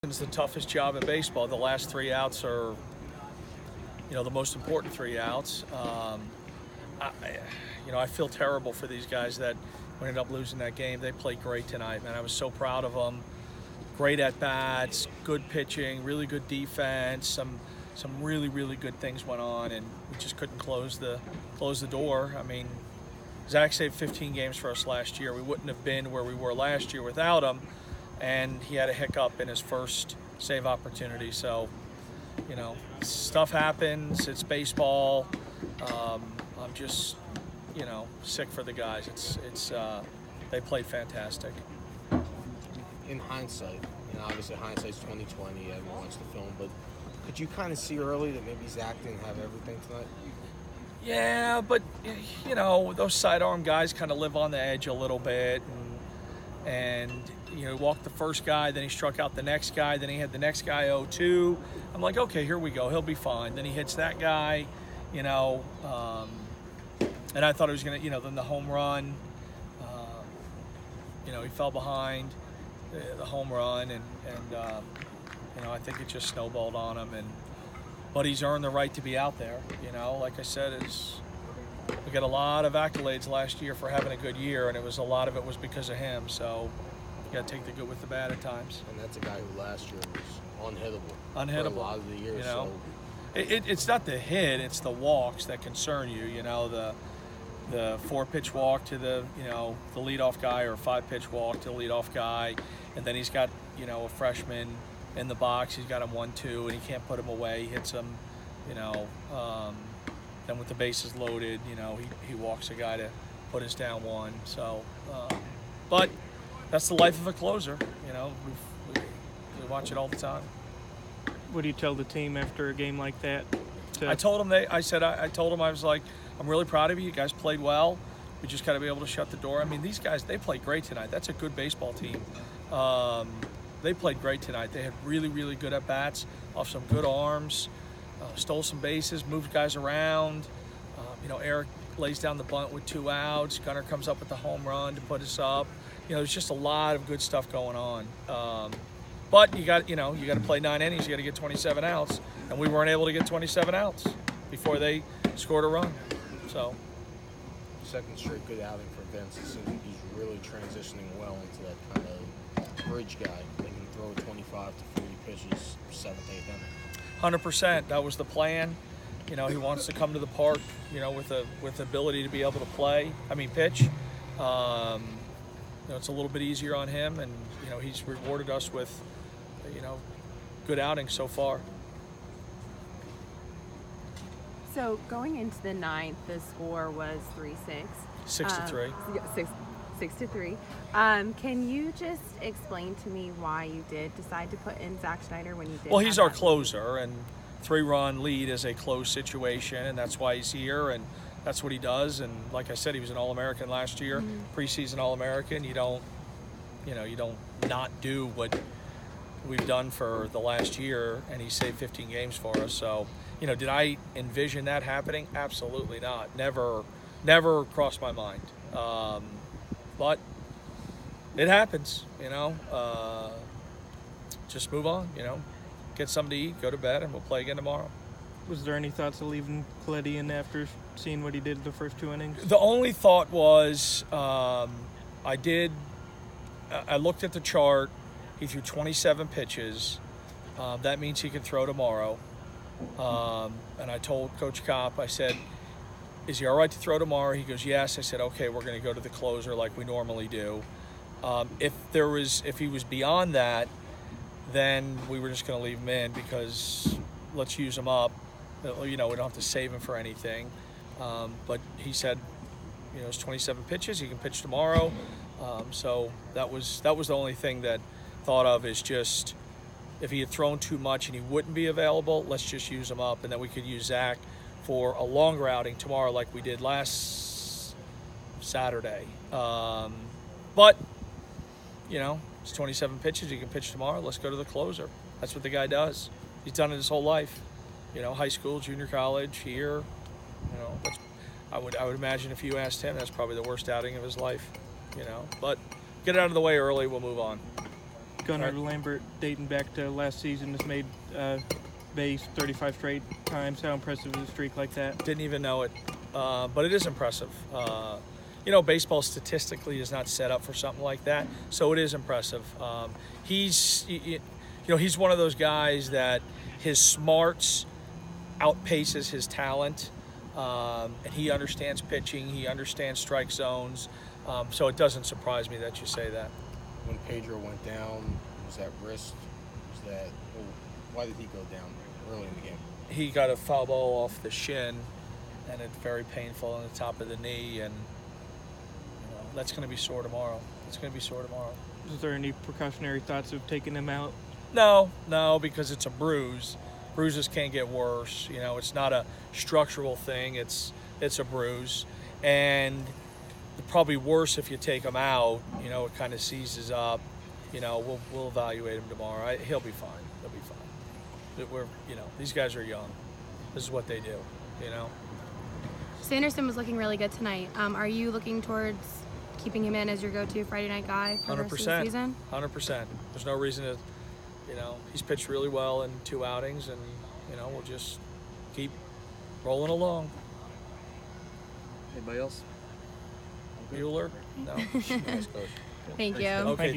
It's the toughest job in baseball. The last 3 outs are, the most important 3 outs. I feel terrible for these guys that ended up losing that game. They played great tonight, man. I was so proud of them. Great at bats, good pitching, really good defense. Some really, really good things went on, and we just couldn't close the door. I mean, Zach saved 15 games for us last year. We wouldn't have been where we were last year without him, and he had a hiccup in his first save opportunity. So, stuff happens. It's baseball. I'm just, sick for the guys. It's they played fantastic. In hindsight, obviously hindsight's 2020. Everyone wants the film, but could you kind of see early that maybe Zach didn't have everything tonight? Yeah, but those sidearm guys kind of live on the edge a little bit, and he walked the first guy, then he struck out the next guy, then he had the next guy 0-2. I'm like, okay, here we go, he'll be fine. Then he hits that guy, and I thought he was gonna, then the home run, he fell behind the home run, and I think it just snowballed on him, but he's earned the right to be out there. Like I said, we got a lot of accolades last year for having a good year, and a lot of it was because of him. So you got to take the good with the bad at times. And that's a guy who last year was unhittable. For a lot of the year. It's not the hit; it's the walks that concern you. The 4-pitch walk to the leadoff guy, or a 5-pitch walk to the leadoff guy, and then he's got a freshman in the box. He's got him 1-2, and he can't put him away. He hits him, then with the bases loaded, he walks a guy to put us down 1. So, but that's the life of a closer. We watch it all the time. What do you tell the team after a game like that? I told them I was like, I'm really proud of you. You guys played well. We just got to be able to shut the door. I mean, these guys, they played great tonight. That's a good baseball team. They played great tonight. They had really, really good at-bats off some good arms, stole some bases, moved guys around. Eric lays down the bunt with 2 outs. Gunnar comes up with the home run to put us up. There's just a lot of good stuff going on. But you got to play 9 innings. You got to get 27 outs, and we weren't able to get 27 outs before they scored a run. So, second straight good outing for Vince. It seems like he's really transitioning well into that kind of bridge guy. They can throw 25 to 40 pitches 7th, 8th inning. 100%. That was the plan. He wants to come to the park, with the ability to be able to pitch. It's a little bit easier on him, and he's rewarded us with, good outings so far. So going into the 9th, the score was 3-6. 6-3. 6-3. Can you just explain to me why you did decide to put in Zach Schneider when you did? Well, he's our closer, and 3-run lead is a close situation, and that's why he's here, and that's what he does. And like I said, he was an All-American last year, preseason All-American. You don't not do what we've done for the last year, and he saved 15 games for us. So, did I envision that happening? Absolutely not. Never crossed my mind. But it happens, just move on, get something to eat, go to bed, and we'll play again tomorrow. Was there any thoughts of leaving Coletti in after seeing what he did the first 2 innings? The only thought was I looked at the chart. He threw 27 pitches. That means he can throw tomorrow. And I told Coach Kopp, I said, is he all right to throw tomorrow? He goes, yes. I said, okay, we're going to go to the closer like we normally do. If he was beyond that, then we were just going to leave him in, because let's use him up. We don't have to save him for anything. But he said, it's 27 pitches. He can pitch tomorrow. So that was the only thing that thought of, is just if he had thrown too much and he wouldn't be available, let's just use him up, and then we could use Zach for a longer outing tomorrow like we did last Saturday. But it's 27 pitches. He can pitch tomorrow. Let's go to the closer. That's what the guy does. He's done it his whole life. High school, junior college, here. I would imagine if you asked him, that's probably the worst outing of his life. But get it out of the way early. We'll move on. Gunnar Right. Lambert, dating back to last season, has made base 35 straight times. How impressive is a streak like that? Didn't even know it, but it is impressive. Baseball statistically is not set up for something like that, so it is impressive. He's one of those guys that his smarts outpaces his talent, and he understands pitching. He understands strike zones, so it doesn't surprise me that you say that. When Pedro went down, was that wrist? Why did he go down early in the game? He got a foul ball off the shin, and it's very painful on the top of the knee, and that's going to be sore tomorrow. It's going to be sore tomorrow. Is there any precautionary thoughts of taking him out? No, because it's a bruise. Bruises can't get worse. It's not a structural thing. It's a bruise, and probably worse if you take him out. It kind of seizes up. We'll evaluate him tomorrow. He'll be fine. He'll be fine. These guys are young. This is what they do. Sanderson was looking really good tonight. Are you looking towards keeping him in as your go-to Friday night guy for the rest of the season? 100%. There's no reason to. He's pitched really well in 2 outings, and we'll just keep rolling along. Anybody else? Bueller? No. Nice coach. Thank you. Okay.